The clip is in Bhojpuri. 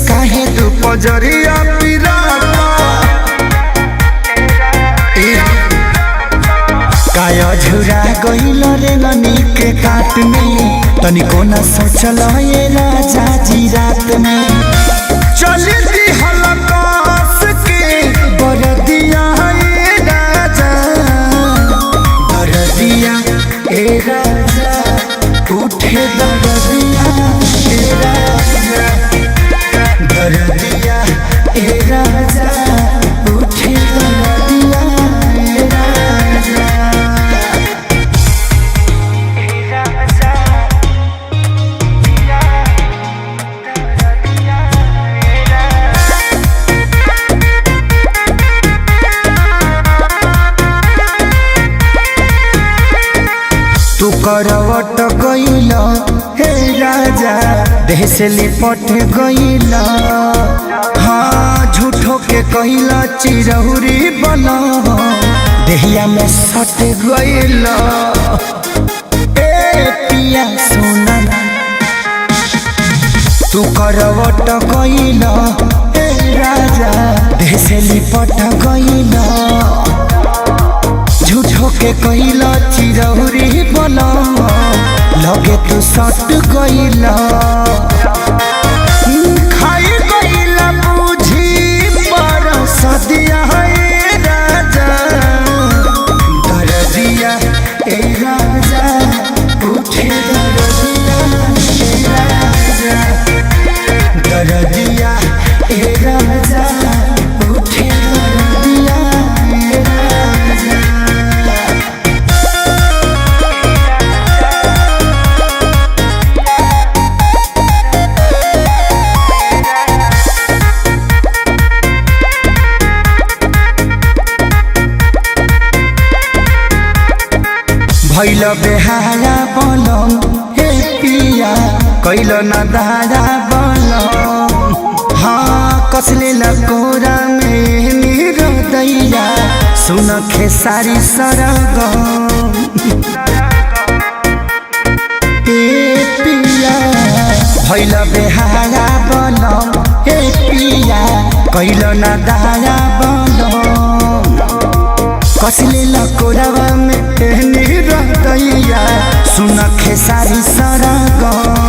काहे तू पजरिया पिराता काया झुरा गइल रे ननी के काट में तनिको न सोचल ये राजा जी रात में चली दी हलकास के बरदिया ए राजा बरदिया ए राजा उठे दरदिया ए राजा बरदिया ए राजा उठे दरदिया ए राजा। तू करवट गइल हे राजा देह से लिपट गइल हाँ झूठो के कइल चिरहुरी बना देहिया में सट गइल ए पिया सोना तू करवट गइल हे राजा देह से लिपट गइल झूठो के कइला चिरौरी बना लगे तू सट गइला खाई गइला बुझी पर सदिया ए राजा दरदिया ए राजा उठे दरदिया ए राजा दरदिया ए राजा उठे दरदिया ए राजा। भैल बेहारा बनम हे पिया कैल न दादा बनम हाँ कसले लकोरा में मेरो दैया सुन खेसारी सरगम ए पिया भैल बेहारा बनम हे पिया कैल न दादा बनम कसले लकोरावा में रहतैया सुन खेसारी सरगम।